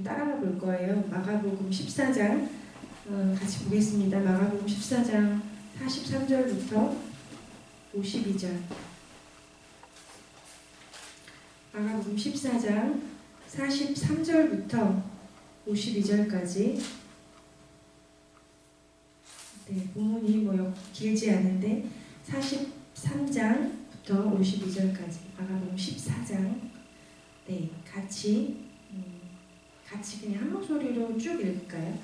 따라가 볼 거예요. 마가복음 14장 같이 보겠습니다. 마가복음 14장 43절부터 52절. 마가복음 14장 43절부터 52절까지. 네, 본문이 길지 않은데 43장부터 52절까지 마가복음 14장. 네, 같이 그냥 한 목소리로 쭉 읽을까요?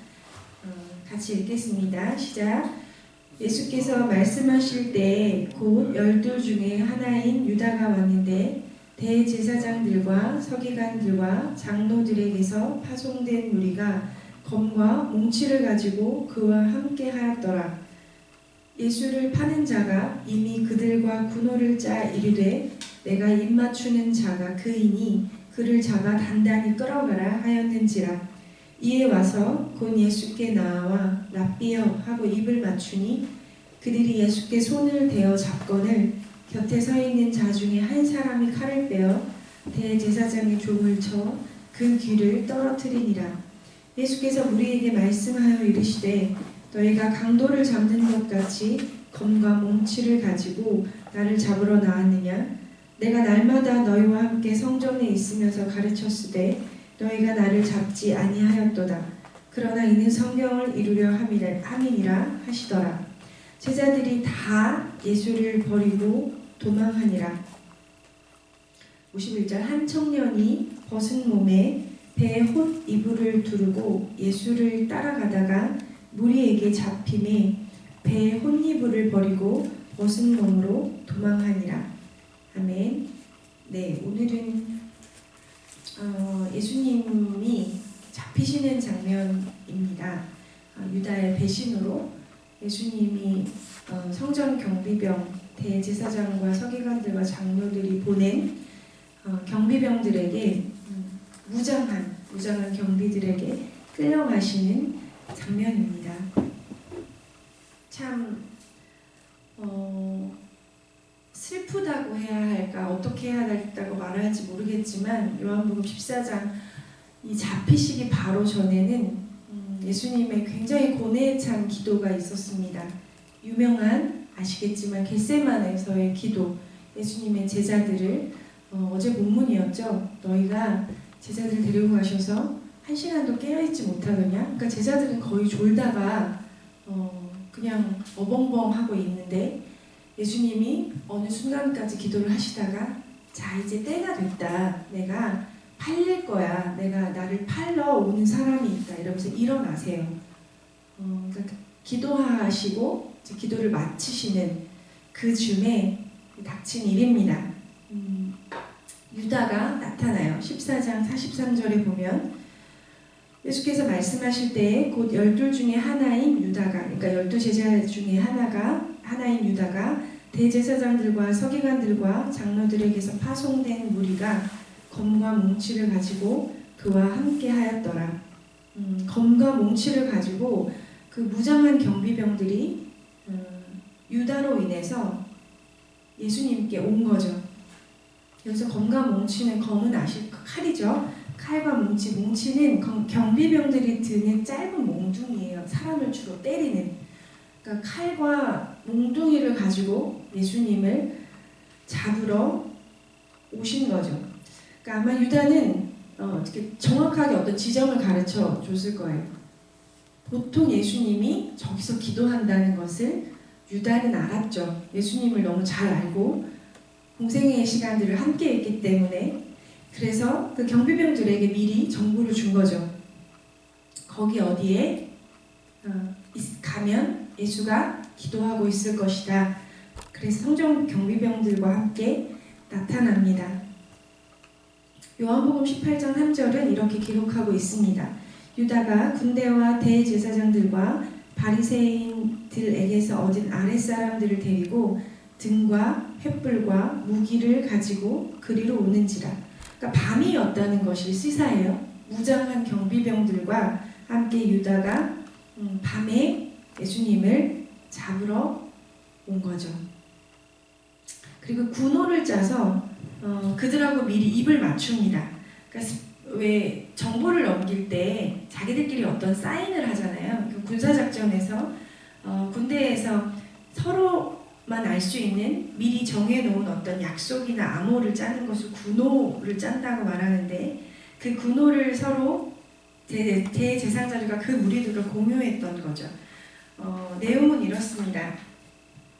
같이 읽겠습니다. 시작. 예수께서 말씀하실 때 곧 12 중에 하나인 유다가 왔는데 대제사장들과 서기관들과 장로들에게서 파송된 무리가 검과 몽치를 가지고 그와 함께 하였더라. 예수를 파는 자가 이미 그들과 군호를 짜 이르되 내가 입맞추는 자가 그이니 그를 잡아 단단히 끌어가라 하였는지라. 이에 와서 곧 예수께 나아와 랍비여 하고 입을 맞추니 그들이 예수께 손을 대어 잡거늘 곁에 서 있는 자 중에 한 사람이 칼을 빼어 대제사장의 종을 쳐 그 귀를 떨어뜨리니라. 예수께서 무리에게 말씀하여 이르시되 너희가 강도를 잡는 것 같이 검과 몽치를 가지고 나를 잡으러 나왔느냐? 내가 날마다 너희와 함께 성전에 있으면서 가르쳤으되 너희가 나를 잡지 아니하였도다. 그러나 이는 성경을 이루려 함이니라 하시더라. 제자들이 다 예수를 버리고 도망하니라. 51절. 한 청년이 벗은 몸에 배에 홑 이불을 두르고 예수를 따라가다가 무리에게 잡힘에 배에 홑이불을 버리고 벗은 몸으로 도망하니라. 아멘. 네, 오늘은 예수님이 잡히시는 장면입니다. 유다의 배신으로 예수님이 성전 경비병 대제사장과 서기관들과 장로들이 보낸 경비병들에게 무장한 경비들에게 끌려가시는 장면입니다. 참 슬프다고 해야 할까 어떻게 해야 할까고 말해야 할지 모르겠지만 요한복음 14장 이 잡히시기 바로 전에는 예수님의 굉장히 고뇌에 찬 기도가 있었습니다. 유명한 아시겠지만 겟세마네에서의 기도. 예수님의 제자들을 어제 본문이었죠. 너희가 제자들 데리고 가셔서 1시간도 깨어있지 못하느냐? 그러니까 제자들은 거의 졸다가 그냥 어벙벙하고 있는데 예수님이 어느 순간까지 기도를 하시다가 자 이제 때가 됐다. 내가 팔릴 거야. 내가 나를 팔러 오는 사람이 있다. 이러면서 일어나세요. 그러니까 기도하시고 이제 기도를 마치시는 그 즈음에 닥친 일입니다. 유다가 나타나요. 14장 43절에 보면 예수께서 말씀하실 때에 곧 12 중에 하나인 유다가, 그러니까 12제자 중에 하나인 유다가 대제사장들과 서기관들과 장로들에게서 파송된 무리가 검과 몽치를 가지고 그와 함께 하였더라. 검과 몽치를 가지고 그 무장한 경비병들이 유다로 인해서 예수님께 온 거죠. 여기서 검과 몽치는, 검은 칼이죠. 칼과 몽치는 경비병들이 드는 짧은 몽둥이에요. 사람을 주로 때리는. 그러니까 칼과 몽둥이를 가지고 예수님을 잡으러 오신 거죠. 그러니까 아마 유다는 정확하게 어떤 지점을 가르쳐 줬을 거예요. 보통 예수님이 저기서 기도한다는 것을 유다는 알았죠. 예수님을 너무 잘 알고 공생애의 시간들을 함께 했기 때문에. 그래서 그 경비병들에게 미리 정보를 준 거죠. 거기 어디에 가면 예수가 기도하고 있을 것이다. 그래서 성전 경비병들과 함께 나타납니다. 요한복음 18장 3절은 이렇게 기록하고 있습니다. 유다가 군대와 대제사장들과 바리새인들에게서 얻은 아랫사람들을 데리고 등과 횃불과 무기를 가지고 그리로 오는지라. 그러니까 밤이었다는 것이 시사예요. 무장한 경비병들과 함께 유다가 밤에 예수님을 잡으러 온 거죠. 그리고 군호를 짜서 그들하고 미리 입을 맞춥니다. 그러니까 왜 정보를 넘길 때 자기들끼리 어떤 사인을 하잖아요. 군사작전에서 군대에서 서로만 알 수 있는 미리 정해놓은 어떤 약속이나 암호를 짜는 것을 군호를 짠다고 말하는데, 그 군호를 서로 대제사장들과 그 무리들과 공유했던 거죠. 내용은 이렇습니다.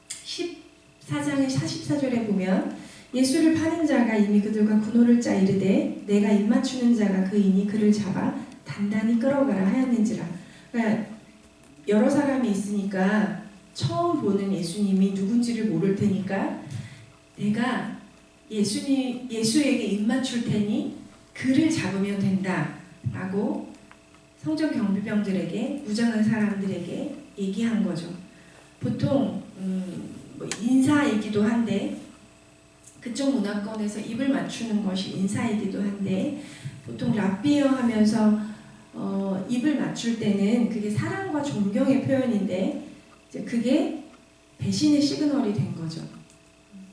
14장의 44절에 보면 예수를 파는 자가 이미 그들과 군호를 짜 이르되 내가 입맞추는 자가 그이니 그를 잡아 단단히 끌어가라 하였는지라. 그러니까 여러 사람이 있으니까 처음 보는 예수님이 누군지를 모를 테니까 내가 예수에게 입맞출 테니 그를 잡으면 된다 라고 성전 경비병들에게, 무장한 사람들에게 얘기한 거죠. 보통 뭐 인사이기도 한데, 그쪽 문화권에서 입을 맞추는 것이 인사이기도 한데, 보통 랍비어 하면서 입을 맞출 때는 그게 사랑과 존경의 표현인데, 이제 그게 배신의 시그널이 된 거죠.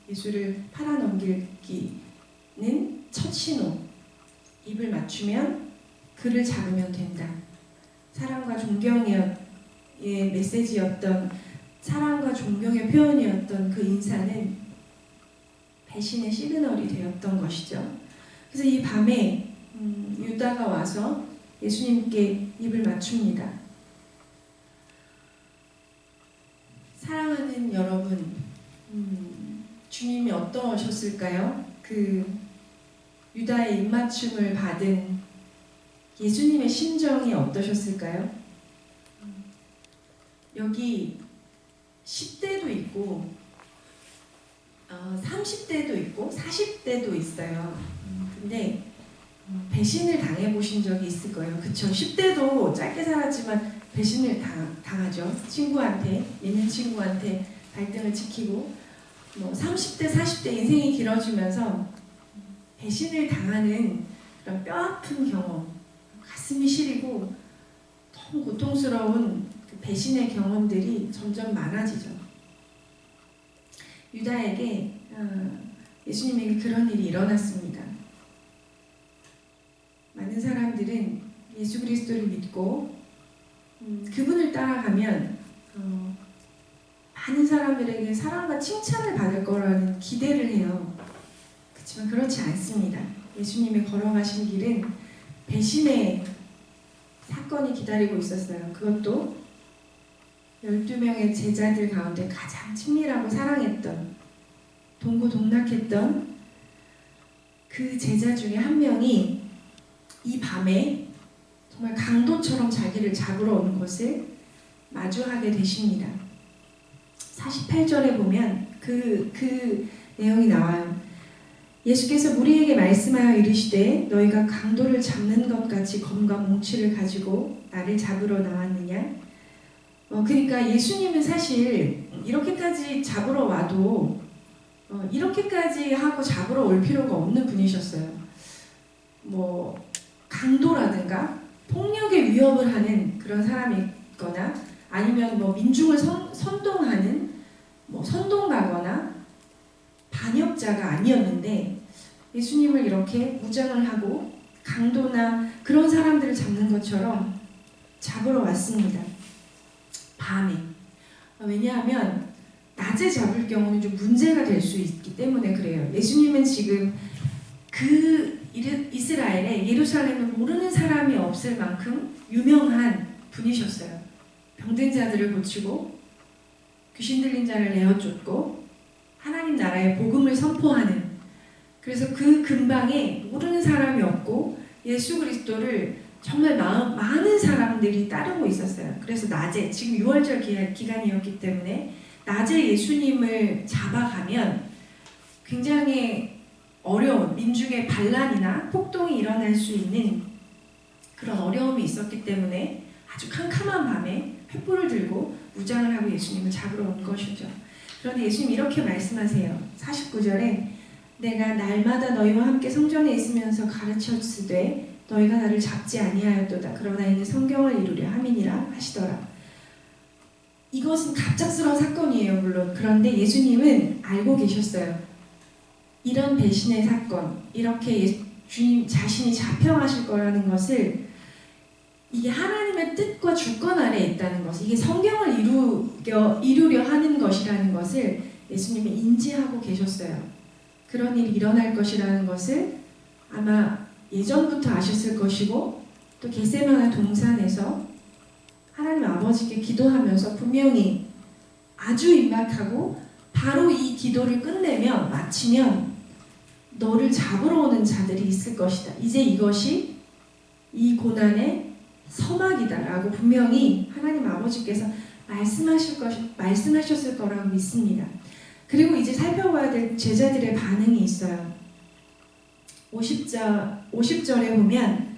예수를 팔아넘기는 첫 신호. 입을 맞추면 그를 잡으면 된다. 사랑과 존경의 메시지였던, 사랑과 존경의 표현이었던 그 인사는 배신의 시그널이 되었던 것이죠. 그래서 이 밤에 유다가 와서 예수님께 입을 맞춥니다. 사랑하는 여러분, 주님이 어떠셨을까요? 그 유다의 입맞춤을 받은 예수님의 심정이 어떠셨을까요? 여기 10대도 있고 30대도 있고 40대도 있어요. 근데 배신을 당해보신 적이 있을 거예요. 그쵸? 10대도 짧게 살았지만 배신을 당하죠. 친구한테, 있는 친구한테 발등을 지키고, 뭐 30대, 40대 인생이 길어지면서 배신을 당하는 그런 뼈아픈 경험, 가슴이 시리고 너무 고통스러운 그 배신의 경험들이 점점 많아지죠. 유다에게, 예수님에게 그런 일이 일어났습니다. 많은 사람들은 예수 그리스도를 믿고 그분을 따라가면 많은 사람들에게 사랑과 칭찬을 받을 거라는 기대를 해요. 그렇지만 그렇지 않습니다. 예수님이 걸어가신 길은 배신의 사건이 기다리고 있었어요. 그것도 12명의 제자들 가운데 가장 친밀하고 사랑했던, 동고동락했던 그 제자 중에 한 명이 이 밤에 정말 강도처럼 자기를 잡으러 오는 것을 마주하게 되십니다. 48절에 보면 그 내용이 나와요. 예수께서 무리에게 말씀하여 이르시되 너희가 강도를 잡는 것 같이 검과 몽치를 가지고 나를 잡으러 나왔느냐? 그러니까 예수님은 사실 이렇게까지 잡으러 와도 이렇게까지 하고 잡으러 올 필요가 없는 분이셨어요. 뭐 강도라든가 폭력의 위협을 하는 그런 사람이 있거나, 아니면 뭐 민중을 선동하는 선동가거나 반역자가 아니었는데, 예수님을 이렇게 무장을 하고 강도나 그런 사람들을 잡는 것처럼 잡으러 왔습니다. 밤에. 왜냐하면 낮에 잡을 경우는 좀 문제가 될 수 있기 때문에 그래요. 예수님은 지금 그 이스라엘에, 예루살렘을 모르는 사람이 없을 만큼 유명한 분이셨어요. 병든 자들을 고치고 귀신 들린 자를 내어쫓고 하나님 나라의 복음을 선포하는, 그래서 그 근방에 모르는 사람이 없고 예수 그리스도를 정말 많은 사람들이 따르고 있었어요. 그래서 낮에, 지금 6월절 기간이었기 때문에 낮에 예수님을 잡아가면 굉장히 어려운, 민중의 반란이나 폭동이 일어날 수 있는 그런 어려움이 있었기 때문에 아주 캄캄한 밤에 횃불을 들고 무장을 하고 예수님을 잡으러 온 것이죠. 그런데 예수님 이렇게 말씀하세요. 49절에 내가 날마다 너희와 함께 성전에 있으면서 가르쳤으되 너희가 나를 잡지 아니하였도다. 그러나 이는 성경을 이루려 함이니라 하시더라. 이것은 갑작스러운 사건이에요, 물론. 그런데 예수님은 알고 계셨어요. 이런 배신의 사건, 이렇게 주님 자신이 잡혀가실 거라는 것을, 이게 하나님의 뜻과 주권 아래에 있다는 것을, 이게 성경을 이루려 하는 것이라는 것을 예수님이 인지하고 계셨어요. 그런 일이 일어날 것이라는 것을 아마 예전부터 아셨을 것이고, 또 겟세마네 동산에서 하나님 아버지께 기도하면서 분명히 아주 임박하고 바로 이 기도를 끝내면, 마치면 너를 잡으러 오는 자들이 있을 것이다. 이제 이것이 이 고난의 서막이다 라고 분명히 하나님 아버지께서 말씀하셨을 거라고 믿습니다. 그리고 이제 살펴봐야 될 제자들의 반응이 있어요. 50절에 보면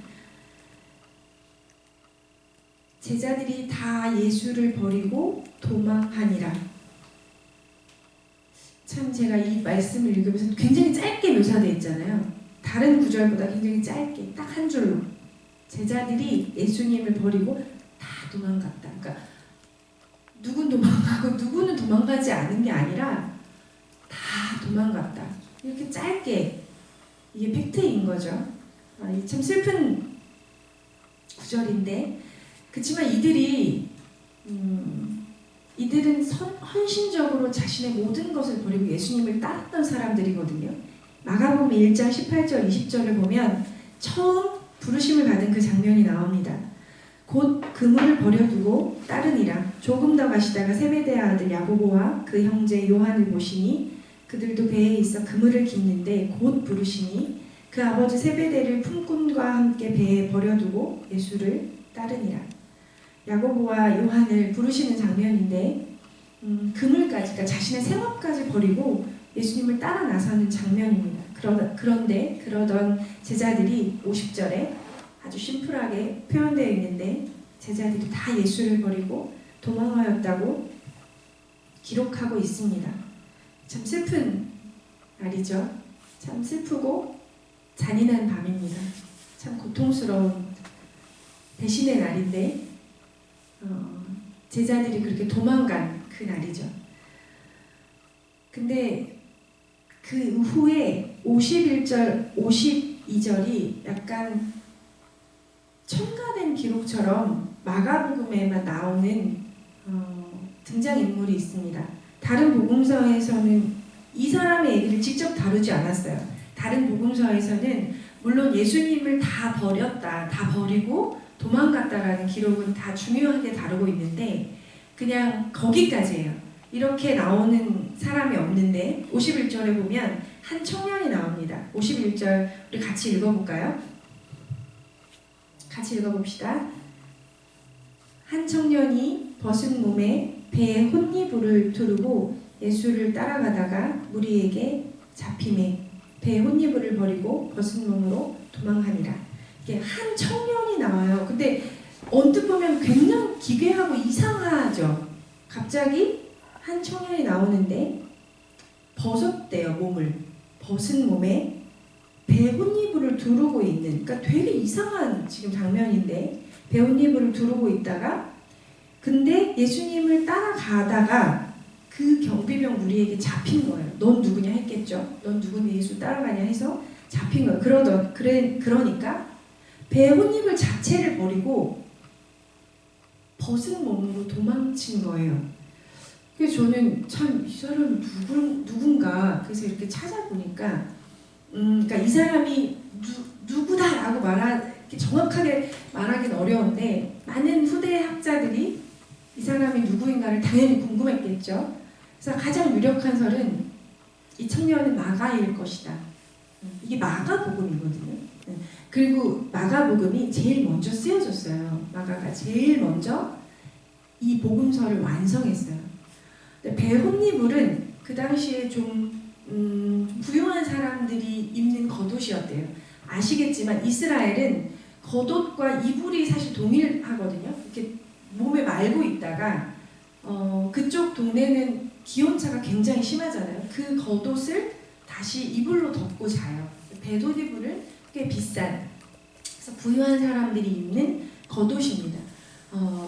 제자들이 다 예수를 버리고 도망하니라. 참 제가 이 말씀을 읽으면서 굉장히 짧게 묘사되어 있잖아요. 다른 구절보다 굉장히 짧게 딱 한 줄로 제자들이 예수님을 버리고 다 도망갔다. 그러니까 누군 도망가고 누구는 도망가지 않은 게 아니라 다 도망갔다. 이렇게 짧게, 이게 팩트인 거죠. 참 슬픈 구절인데, 그렇지만 이들은 헌신적으로 자신의 모든 것을 버리고 예수님을 따랐던 사람들이거든요. 마가복음 1장 18절 20절을 보면 처음 부르심을 받은 그 장면이 나옵니다. 곧 그물을 버려두고 따르니라. 조금 더 가시다가 세베대의 아들 야고보와 그 형제 요한을 보시니 그들도 배에 있어 그물을 깁는데 곧 부르시니 그 아버지 세베대를 품꾼과 함께 배에 버려두고 예수를 따르니라. 야고보와 요한을 부르시는 장면인데 그물까지, 그러니까 자신의 생업까지 버리고 예수님을 따라 나서는 장면입니다. 그런데 그러던 제자들이 50절에 아주 심플하게 표현되어 있는데, 제자들이 다 예수를 버리고 도망하였다고 기록하고 있습니다. 참 슬픈 날이죠. 참 슬프고 잔인한 밤입니다. 참 고통스러운 배신의 날인데 제자들이 그렇게 도망간 그 날이죠. 근데 그 후에 51절, 52절이 약간 첨가된 기록처럼 마가복음에만 나오는 등장인물이 있습니다. 다른 복음서에서는 이 사람의 얘기를 직접 다루지 않았어요. 다른 복음서에서는 물론 예수님을 다 버렸다, 다 버리고 도망갔다라는 기록은 다 중요하게 다루고 있는데 그냥 거기까지예요. 이렇게 나오는 사람이 없는데 51절에 보면 한 청년이 나옵니다. 51절 우리 같이 읽어볼까요? 같이 읽어봅시다. 한 청년이 벗은 몸에 배에 혼니불을 두르고 예수를 따라가다가 무리에게 잡히매 배에 혼니불을 버리고 벗은 몸으로 도망하니라. 이게 한 청년이 나와요. 근데 언뜻 보면 굉장히 기괴하고 이상하죠. 갑자기 한 청년이 나오는데 벗었대요. 몸을. 벗은 몸에 배 혼니불을 두르고 있는, 그러니까 되게 이상한 지금 장면인데 배 혼니불을 두르고 있다가 근데 예수님을 따라가다가 그 경비병 무리에게 잡힌 거예요. 넌 누구냐 했겠죠. 넌 누구니 예수 따라가냐 해서 잡힌 거예요. 그러니까 배 혼니불 자체를 버리고 벗은 몸으로 도망친 거예요. 그래서 저는 참 이 사람이 누군가 그래서 이렇게 찾아보니까 그러니까 이 사람이 누구다라고 이렇게 정확하게 말하기는 어려운데 많은 후대 학자들이 이 사람이 누구인가를 당연히 궁금했겠죠. 그래서 가장 유력한 설은 이 청년은 마가일 것이다. 이게 마가복음이거든요. 그리고 마가복음이 제일 먼저 쓰여졌어요. 마가가 제일 먼저 이 복음서를 완성했어요. 배 혼니불은 그 당시에 좀 부유한 사람들이 입는 겉옷이었대요. 아시겠지만 이스라엘은 겉옷과 이불이 사실 동일하거든요. 이렇게 몸에 말고 있다가 그쪽 동네는 기온차가 굉장히 심하잖아요. 그 겉옷을 다시 이불로 덮고 자요. 배도이불은 꽤 비싼, 그래서 부유한 사람들이 입는 겉옷입니다.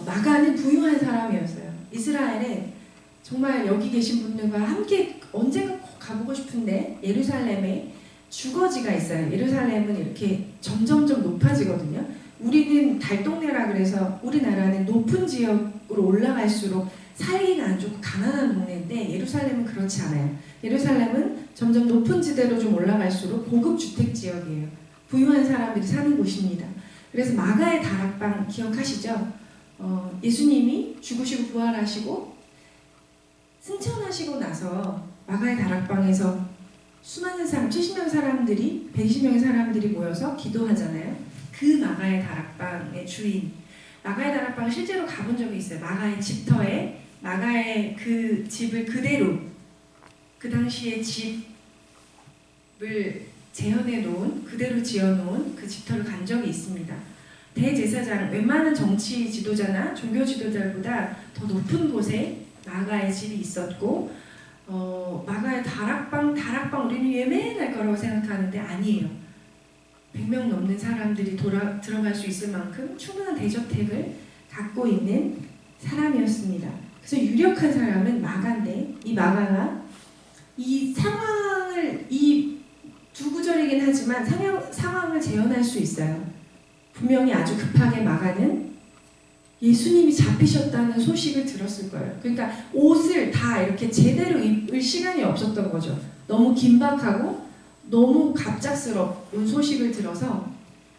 마가는 부유한 사람이었어요. 이스라엘에 정말 여기 계신 분들과 함께 언젠가 꼭 가보고 싶은데 예루살렘에 주거지가 있어요. 예루살렘은 이렇게 점점점 높아지거든요. 우리는 달동네라 그래서 우리나라는 높은 지역으로 올라갈수록 살기가 안 좋고 가난한 동네인데 예루살렘은 그렇지 않아요. 예루살렘은 점점 높은 지대로 좀 올라갈수록 고급 주택 지역이에요. 부유한 사람들이 사는 곳입니다. 그래서 마가의 다락방 기억하시죠? 예수님이 죽으시고 부활하시고 승천하시고 나서 마가의 다락방에서 수많은 사람, 70명 사람들이, 120명의 사람들이 모여서 기도하잖아요. 그 마가의 다락방의 주인, 마가의 다락방을 실제로 가본 적이 있어요. 마가의 집터에 마가의 그 집을 그대로 그 당시의 집을 재현해 놓은, 그대로 지어 놓은 그 집터를 간 적이 있습니다. 대제사장, 웬만한 정치 지도자나 종교 지도자보다 더 높은 곳에 마가의 집이 있었고, 마가의 다락방 우리는 예매할 거라고 생각하는데 아니에요. 100명 넘는 사람들이 들어갈 수 있을 만큼 충분한 대저택을 갖고 있는 사람이었습니다. 그래서 유력한 사람은 마가인데, 이 마가가 이 상황을, 이 두 구절이긴 하지만 상황을 재현할 수 있어요. 분명히 아주 급하게 마가는 예수님이 잡히셨다는 소식을 들었을 거예요. 그러니까 옷을 다 이렇게 제대로 입을 시간이 없었던 거죠. 너무 긴박하고 너무 갑작스러운 소식을 들어서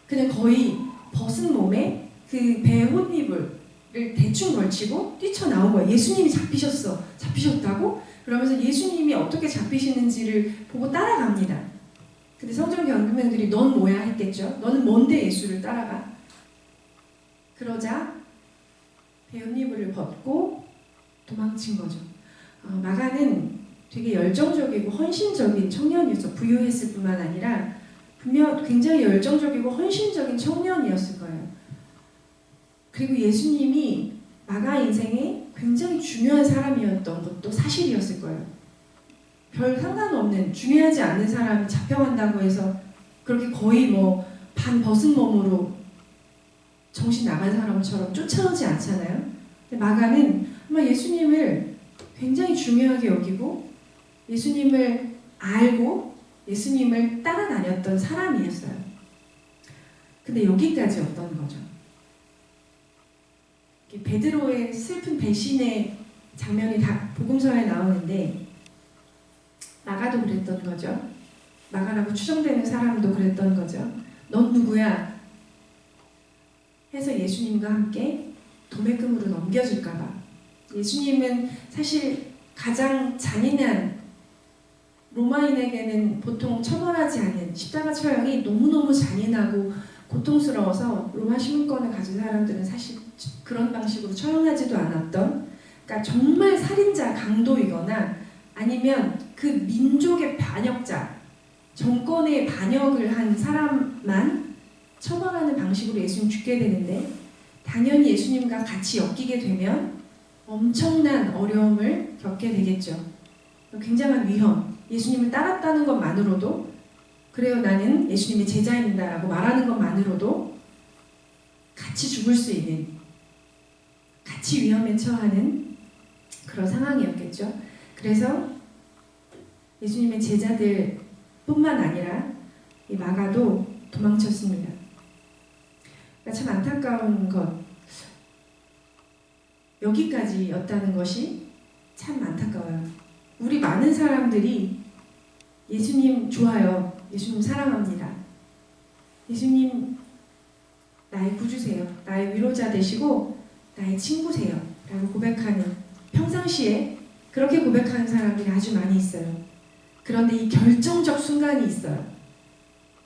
그냥 거의 벗은 몸에 그 배 혼입을 대충 걸치고 뛰쳐나온 거예요. 예수님이 잡히셨다고? 그러면서 예수님이 어떻게 잡히시는지를 보고 따라갑니다. 근데 성전 경비병들이 넌 뭐야 했겠죠. 너는 뭔데 예수를 따라가? 그러자 배옷이불을 벗고 도망친 거죠. 마가는 되게 열정적이고 헌신적인 청년이었어. 부유했을 뿐만 아니라 분명 굉장히 열정적이고 헌신적인 청년이었을 거예요. 그리고 예수님이 마가 인생에 굉장히 중요한 사람이었던 것도 사실이었을 거예요. 별 상관없는, 중요하지 않는 사람이 잡혀간다고 해서 그렇게 거의 뭐 반 벗은 몸으로 정신 나간 사람처럼 쫓아오지 않잖아요. 근데 마가는 아마 예수님을 굉장히 중요하게 여기고 예수님을 알고 예수님을 따라다녔던 사람이었어요. 근데 여기까지 어떤 거죠? 베드로의 슬픈 배신의 장면이 다 복음서에 나오는데 마가도 그랬던 거죠. 마가라고 추정되는 사람도 그랬던 거죠. 넌 누구야? 해서 예수님과 함께 도매금으로 넘겨줄까 봐. 예수님은 사실 가장 잔인한, 로마인에게는 보통 처벌하지 않은 십자가 처형이 너무너무 잔인하고 고통스러워서 로마 시민권을 가진 사람들은 사실 그런 방식으로 처형하지도 않았던, 그러니까 정말 살인자 강도이거나 아니면 그 민족의 반역자, 정권의 반역을 한 사람만 처벌하는 방식으로 예수님 죽게 되는데, 당연히 예수님과 같이 엮이게 되면 엄청난 어려움을 겪게 되겠죠. 굉장한 위험, 예수님을 따랐다는 것만으로도, 그래요 나는 예수님의 제자입니다 라고 말하는 것만으로도 같이 죽을 수 있는, 같이 위험에 처하는 그런 상황이었겠죠. 그래서 예수님의 제자들 뿐만 아니라 이 마가도 도망쳤습니다. 그러니까 참 안타까운 것, 여기까지였다는 것이 참 안타까워요. 우리 많은 사람들이 예수님 좋아요, 예수님 사랑합니다, 예수님 나의 구주세요, 나의 위로자 되시고 나의 친구세요 라고 고백하는, 평상시에 그렇게 고백하는 사람들이 아주 많이 있어요. 그런데 이 결정적 순간이 있어요.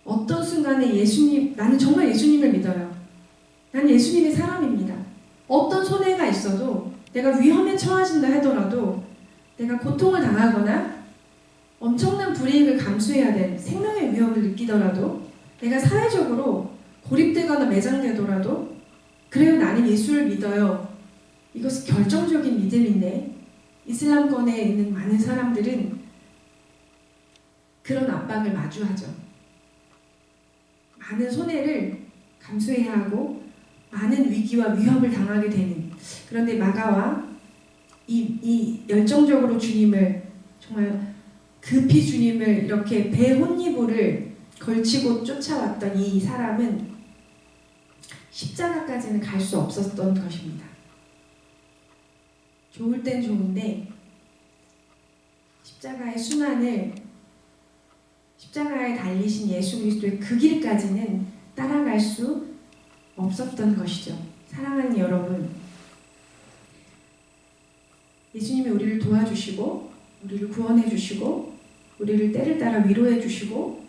어떤 순간에 예수님, 나는 정말 예수님을 믿어요, 나는 예수님의 사람입니다, 어떤 손해가 있어도, 내가 위험에 처해진다 하더라도, 내가 고통을 당하거나 엄청난 불이익을 감수해야 될 생명의 위협을 느끼더라도, 내가 사회적으로 고립되거나 매장되더라도, 그래요 나는 예수를 믿어요, 이것은 결정적인 믿음인데 이슬람권에 있는 많은 사람들은 그런 압박을 마주하죠. 많은 손해를 감수해야 하고 많은 위기와 위협을 당하게 되는, 그런데 마가와 이 열정적으로 주님을 정말 급히 주님을 이렇게 배 혼니부를 걸치고 쫓아왔던 이 사람은 십자가까지는 갈 수 없었던 것입니다. 좋을 땐 좋은데 십자가의 순환을, 십자가에 달리신 예수 그리스도의 그 길까지는 따라갈 수 없었던 것이죠. 사랑하는 여러분, 예수님이 우리를 도와주시고 우리를 구원해 주시고 우리를 때를 따라 위로해 주시고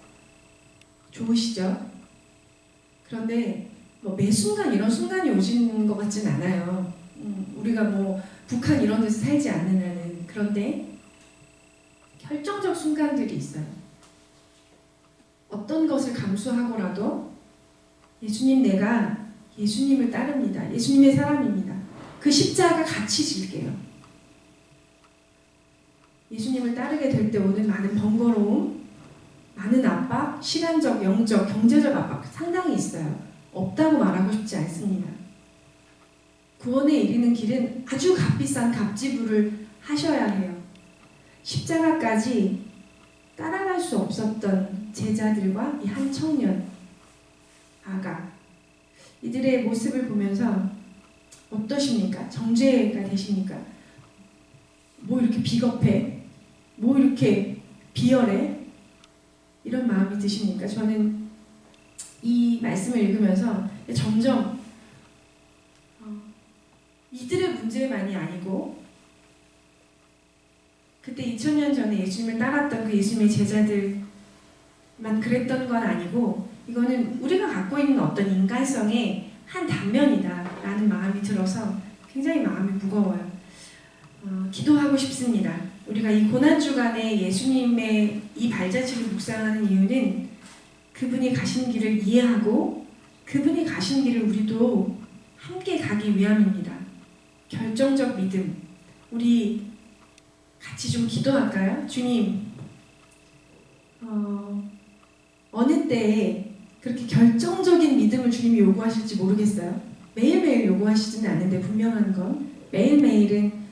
좋으시죠? 그런데 매 순간 이런 순간이 오시는 것 같진 않아요. 우리가 북한 이런 데서 살지 않는 한은. 그런데 결정적 순간들이 있어요. 어떤 것을 감수하고라도 예수님, 내가 예수님을 따릅니다. 예수님의 사람입니다. 그 십자가 같이 질게요. 예수님을 따르게 될 때 오는 많은 번거로움, 많은 압박, 시간적, 영적, 경제적 압박 상당히 있어요. 없다고 말하고 싶지 않습니다. 구원에 이르는 길은 아주 값비싼 값지불을 하셔야 해요. 십자가까지 따라갈 수 없었던 제자들과 이 한 청년, 아가, 이들의 모습을 보면서 어떠십니까? 정죄가 되십니까? 뭐 이렇게 비겁해? 뭐 이렇게 비열해? 이런 마음이 드십니까? 저는 이 말씀을 읽으면서 점점 이들의 문제만이 아니고 그때 2000년 전에 예수님을 따랐던 그 예수님의 제자들만 그랬던 건 아니고 이거는 우리가 갖고 있는 어떤 인간성의 한 단면이다 라는 마음이 들어서 굉장히 마음이 무거워요. 기도하고 싶습니다. 우리가 이 고난주간에 예수님의 이 발자취를 묵상하는 이유는 그분이 가신 길을 이해하고 그분이 가신 길을 우리도 함께 가기 위함입니다. 결정적 믿음, 우리 같이 좀 기도할까요? 주님, 어느 때에 그렇게 결정적인 믿음을 주님이 요구하실지 모르겠어요. 매일매일 요구하시지는 않는데 분명한 건 매일매일은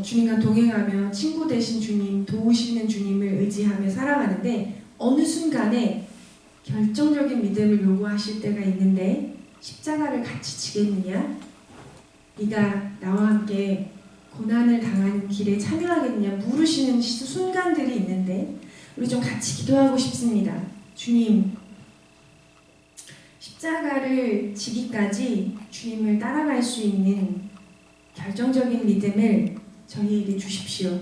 주님과 동행하며 친구 되신 주님, 도우시는 주님을 의지하며 살아가는데 어느 순간에 결정적인 믿음을 요구하실 때가 있는데 십자가를 같이 지겠느냐? 네가 나와 함께 고난을 당하는 길에 참여하겠느냐? 물으시는 순간들이 있는데 우리 좀 같이 기도하고 싶습니다. 주님, 십자가를 지기까지 주님을 따라갈 수 있는 결정적인 믿음을 저희에게 주십시오.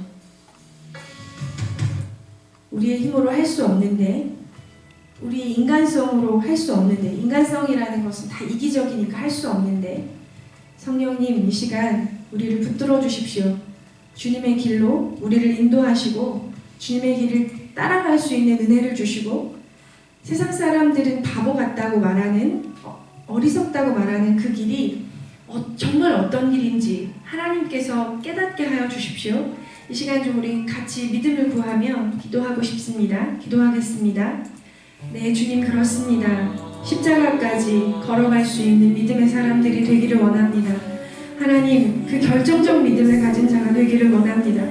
우리의 힘으로 할 수 없는데, 우리 인간성으로 할 수 없는데, 인간성이라는 것은 다 이기적이니까 할 수 없는데 성령님, 이 시간 우리를 붙들어 주십시오. 주님의 길로 우리를 인도하시고 주님의 길을 따라갈 수 있는 은혜를 주시고 세상 사람들은 바보 같다고 말하는, 어리석다고 말하는 그 길이 정말 어떤 길인지 하나님께서 깨닫게 하여 주십시오. 이 시간 좀 우리 같이 믿음을 구하며 기도하고 싶습니다. 기도하겠습니다. 네, 주님, 그렇습니다. 십자가까지 걸어갈 수 있는 믿음의 사람들이 되기를 원합니다. 하나님, 그 결정적 믿음을 가진 자가 되기를 원합니다.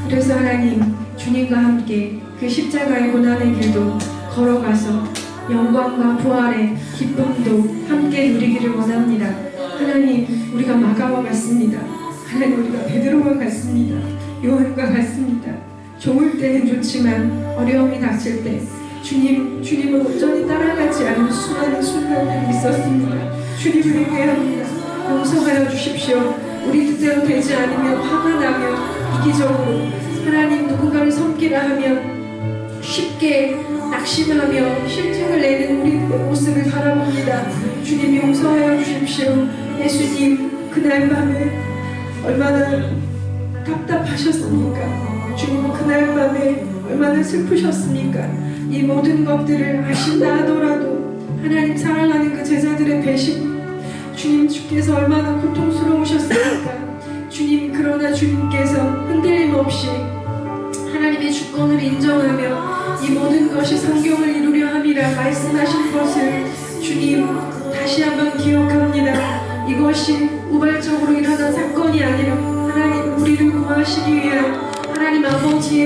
그래서 하나님, 주님과 함께 그 십자가의 고난의 길도 걸어가서 영광과 부활의 기쁨도 함께 누리기를 원합니다. 하나님, 우리가 마가와 같습니다. 하나님, 우리가 베드로와 같습니다. 요한과 같습니다. 좋을 때는 좋지만 어려움이 닥칠 때 주님을 온전히 따라가지 않는 수많은 순간들이 있었습니다. 주님을 회개합니다. 용서하여 주십시오. 우리 뜻대로 되지 않으면 화가 나며 이기적으로 하나님 누군가를 섬기라 하면 쉽게 낙심하며 실증을 내는 우리 모습을 바라봅니다. 주님, 용서하여 주십시오. 예수님, 그날 밤에 얼마나 답답하셨습니까? 주님, 그날 밤에 얼마나 슬프셨습니까? 이 모든 것들을 아신다 하더라도 하나님 사랑하는 그 제자들의 배신, 주님, 주께서 얼마나 고통스러우셨습니까? 주님, 그러나 주님께서 흔들림 없이 하나님의 주권을 인정하며 이 모든 것이 성경을 이루려 함이라 말씀하신 것을 주님 다시 한번 기억합니다. 이것이 우발적으로 일어난 사건이 아니라 하나님 우리를 구하시기 위한 하나님 아버지의